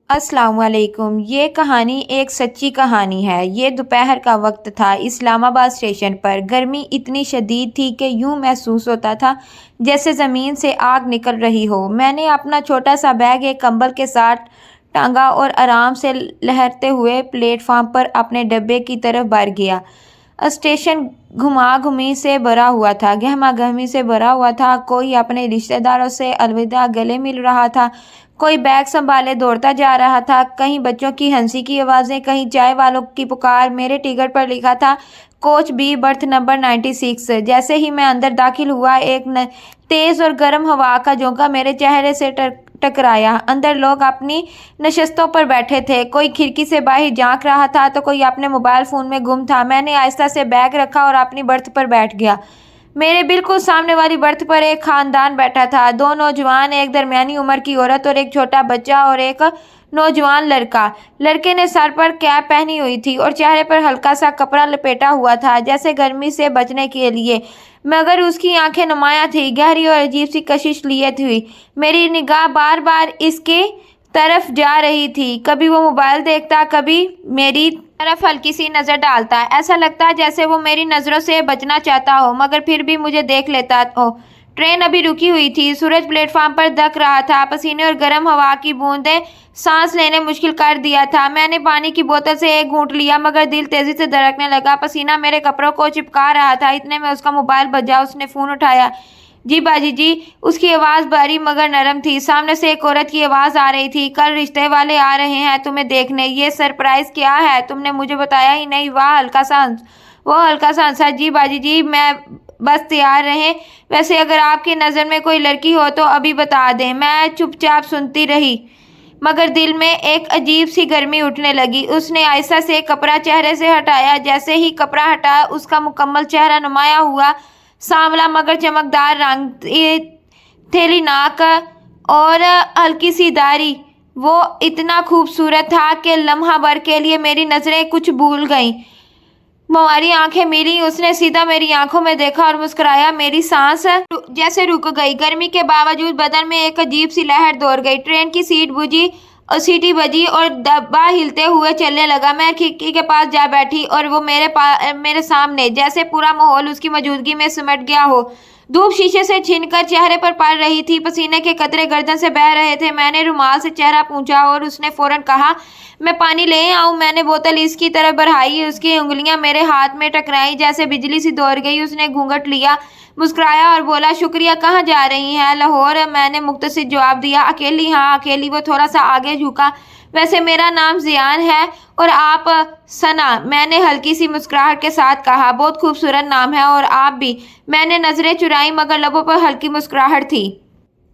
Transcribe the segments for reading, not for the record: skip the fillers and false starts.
السلام علیکم۔ یہ کہانی ایک سچی کہانی ہے۔ یہ دوپہر کا وقت تھا۔ اسلام آباد اسٹیشن پر گرمی اتنی شدید تھی کہ یوں محسوس ہوتا تھا جیسے زمین سے آگ نکل رہی ہو۔ میں نے اپنا چھوٹا سا بیگ ایک کمبل کے ساتھ ٹانگا اور آرام سے لہراتے ہوئے پلیٹ فارم پر اپنے ڈبے کی طرف بڑھ گیا۔ اسٹیشن گہما گہمی سے بھرا ہوا تھا۔ کوئی اپنے رشتہ داروں سے الوداع گلے مل رہا تھا، کوئی بیگ سنبھالے دوڑتا جا رہا تھا۔ کہیں بچوں کی ہنسی کی آوازیں، کہیں چائے والوں کی پکار۔ میرے ٹکٹ پر لکھا تھا کوچ بی، برتھ نمبر 96۔ جیسے ہی میں اندر داخل ہوا، ایک تیز اور گرم ہوا کا جھونکا میرے چہرے سے ٹکرایا۔ اندر لوگ اپنی نشستوں پر بیٹھے تھے، کوئی کھڑکی سے باہر جھانک رہا تھا تو کوئی اپنے موبائل فون میں گم تھا۔ میں نے آہستہ سے بیگ رکھا اور اپنی برتھ پر بیٹھ گیا۔ میرے بالکل سامنے والی برتھ پر ایک خاندان بیٹھا تھا، دو نوجوان، ایک درمیانی عمر کی عورت اور ایک چھوٹا بچہ اور ایک نوجوان لڑکا۔ لڑکے نے سر پر کیپ پہنی ہوئی تھی اور چہرے پر ہلکا سا کپڑا لپیٹا ہوا تھا جیسے گرمی سے بچنے کے لیے، مگر اس کی آنکھیں نمایاں تھیں، گہری اور عجیب سی کشش لیے ہوئی۔ میری نگاہ بار بار اس کی طرف جا رہی تھی، کبھی وہ موبائل دیکھتا، کبھی میری طرف ہلکی سی نظر ڈالتا۔ ایسا لگتا جیسے وہ میری نظروں سے بچنا چاہتا ہو مگر پھر بھی مجھے دیکھ لیتا ہو۔ ٹرین ابھی رکی ہوئی تھی، سورج پلیٹ فارم پر دھک رہا تھا، پسینے اور گرم ہوا کی بوندیں سانس لینے مشکل کر دیا تھا۔ میں نے پانی کی بوتل سے ایک گھونٹ لیا مگر دل تیزی سے دھڑکنے لگا، پسینہ میرے کپڑوں کو چپکا رہا تھا۔ اتنے میں اس کا موبائل بجا، اس نے فون اٹھایا۔ جی باجی جی، اس کی آواز بھاری مگر نرم تھی۔ سامنے سے ایک عورت کی آواز آ رہی تھی، کل رشتے والے آ رہے ہیں تمہیں دیکھنے، یہ سرپرائز کیا ہے، تم نے مجھے بتایا ہی نہیں۔ وہ ہلکا سا ہنسا۔ جی باجی جی، میں بس تیار رہیں، ویسے اگر آپ کی نظر میں کوئی لڑکی ہو تو ابھی بتا دیں۔ میں چپ چاپ سنتی رہی مگر دل میں ایک عجیب سی گرمی اٹھنے لگی۔ اس نے آہستہ سے کپڑا چہرے سے ہٹایا، جیسے ہی کپڑا ہٹا اس کا مکمل چہرہ نمایاں ہوا، سانولا مگر چمکدار رنگ، تھیلی ناک اور ہلکی سی داڑھی۔ وہ اتنا خوبصورت تھا کہ لمحہ بھر کے لیے میری نظریں کچھ بھول گئیں، ہماری آنکھیں ملی۔ اس نے سیدھا میری آنکھوں میں دیکھا اور مسکرایا۔ میری سانس جیسے رک گئی، گرمی کے باوجود بدن میں ایک عجیب سی لہر دوڑ گئی۔ ٹرین کی سیٹی بجی اور ڈبہ ہلتے ہوئے چلنے لگا۔ میں کھڑکی کے پاس جا بیٹھی اور وہ میرے سامنے، جیسے پورا ماحول اس کی موجودگی میں سمٹ گیا ہو۔ دھوپ شیشے سے چھن کر چہرے پر پڑ رہی تھی، پسینے کے قطرے گردن سے بہہ رہے تھے۔ میں نے رومال سے چہرہ پونچھا اور اس نے فوراً کہا میں پانی لے آؤں۔ میں نے بوتل اس کی طرف بڑھائی، اس کی انگلیاں میرے ہاتھ میں ٹکرائیں، جیسے بجلی سی دوڑ گئی۔ اس نے گھونگھٹ لیا، مسکرایا اور بولا شکریہ، کہاں جا رہی ہیں؟ لاہور۔ میں نے مختصر جواب دیا۔ اکیلی؟ ہاں اکیلی۔ وہ تھوڑا سا آگے جھکا۔ ویسے میرا نام زیان ہے اور آپ؟ ثنا، میں نے ہلکی سی مسکراہٹ کے ساتھ کہا۔ بہت خوبصورت نام ہے، اور آپ بھی۔ میں نے نظریں چرائیں مگر لبوں پر ہلکی مسکراہٹ تھی۔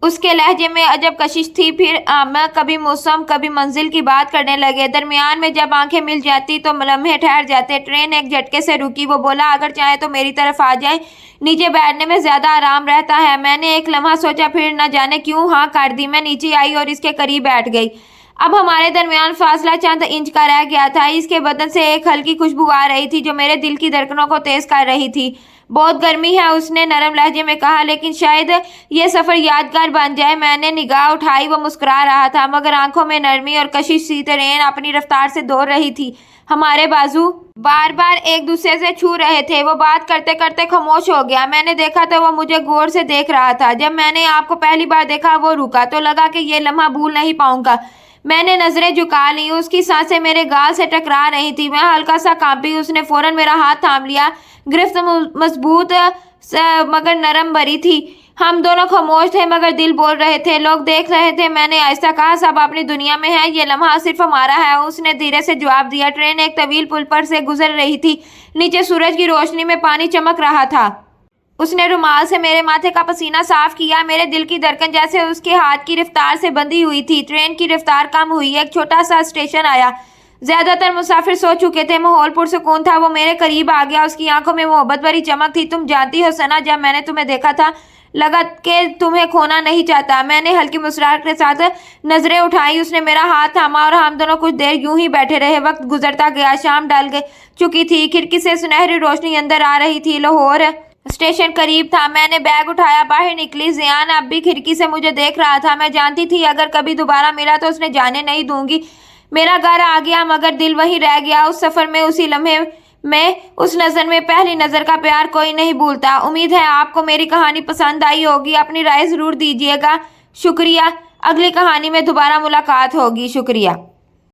اس کے لہجے میں عجب کشش تھی۔ پھر ہم کبھی موسم کبھی منزل کی بات کرنے لگے، درمیان میں جب آنکھیں مل جاتی تو لمحے ٹھہر جاتے۔ ٹرین ایک جھٹکے سے رکی۔ وہ بولا اگر چاہیں تو میری طرف آ جائیں، نیچے بیٹھنے میں زیادہ آرام رہتا ہے۔ میں نے ایک لمحہ سوچا، پھر نہ جانے کیوں ہاں کر دی۔ میں نیچے آئی اور اس کے قریب بیٹھ گئی۔ اب ہمارے درمیان فاصلہ چند انچ کا رہ گیا تھا۔ اس کے بدن سے ایک ہلکی خوشبو آ رہی تھی جو میرے دل کی دھڑکنوں کو تیز کر رہی تھی۔ بہت گرمی ہے، اس نے نرم لہجے میں کہا، لیکن شاید یہ سفر یادگار بن جائے۔ میں نے نگاہ اٹھائی، وہ مسکرا رہا تھا مگر آنکھوں میں نرمی اور کشش سی۔ ٹرین اپنی رفتار سے دوڑ رہی تھی، ہمارے بازو بار بار ایک دوسرے سے چھو رہے تھے۔ وہ بات کرتے کرتے خاموش ہو گیا۔ میں نے دیکھا تو وہ مجھے غور سے دیکھ رہا تھا۔ جب میں نے آپ کو پہلی بار دیکھا وہ رکا تو لگا کہ یہ لمحہ بھول نہیں پاؤں گا۔ میں نے نظریں جھکا لیں، اس کی سانسیں میرے گال سے ٹکرا رہی تھی۔ میں ہلکا سا کانپی۔ اس نے فوراً میرا ہاتھ تھام لیا، گرفت مضبوط مگر نرم بھری تھی۔ ہم دونوں خاموش تھے مگر دل بول رہے تھے، لوگ دیکھ رہے تھے۔ میں نے آہستہ کہا سب اپنی دنیا میں ہیں، یہ لمحہ صرف ہمارا ہے۔ اس نے دھیرے سے جواب دیا۔ ٹرین ایک طویل پل پر سے گزر رہی تھی، نیچے سورج کی روشنی میں پانی چمک رہا تھا۔ اس نے رومال سے میرے ماتھے کا پسینہ صاف کیا۔ میرے دل کی دھڑکن جیسے اس کے ہاتھ کی رفتار سے بندھی ہوئی تھی۔ ٹرین کی رفتار کم ہوئی، ایک چھوٹا سا اسٹیشن آیا۔ زیادہ تر مسافر سو چکے تھے، ماحول پرسکون تھا۔ وہ میرے قریب آ گیا، اس کی آنکھوں میں محبت بھری چمک تھی۔ تم جانتی ہو ثنا، جب میں نے تمہیں دیکھا تھا لگا کہ تمہیں کھونا نہیں چاہتا۔ میں نے ہلکی مسکراہٹ کے ساتھ نظریں اٹھائیں۔ اس نے میرا ہاتھ تھاما اور ہم دونوں کچھ دیر یوں ہی بیٹھے رہے۔ وقت گزرتا گیا، شام ڈھل چکی تھی، کھڑکی سے سنہری روشنی اندر آ رہی تھی۔ لاہور اسٹیشن قریب تھا۔ میں نے بیگ اٹھایا، باہر نکلی۔ زیان اب بھی کھڑکی سے مجھے دیکھ رہا تھا۔ میں جانتی تھی اگر کبھی دوبارہ ملا تو اس نے جانے نہیں دوں گی۔ میرا گھر آ گیا مگر دل وہیں رہ گیا۔ اس سفر میں، اسی لمحے میں، اس نظر میں، پہلی نظر کا پیار کوئی نہیں بھولتا۔ امید ہے آپ کو میری کہانی پسند آئی ہوگی۔ اپنی رائے ضرور دیجیے گا۔ شکریہ۔ اگلی کہانی میں دوبارہ ملاقات ہوگی۔ شکریہ۔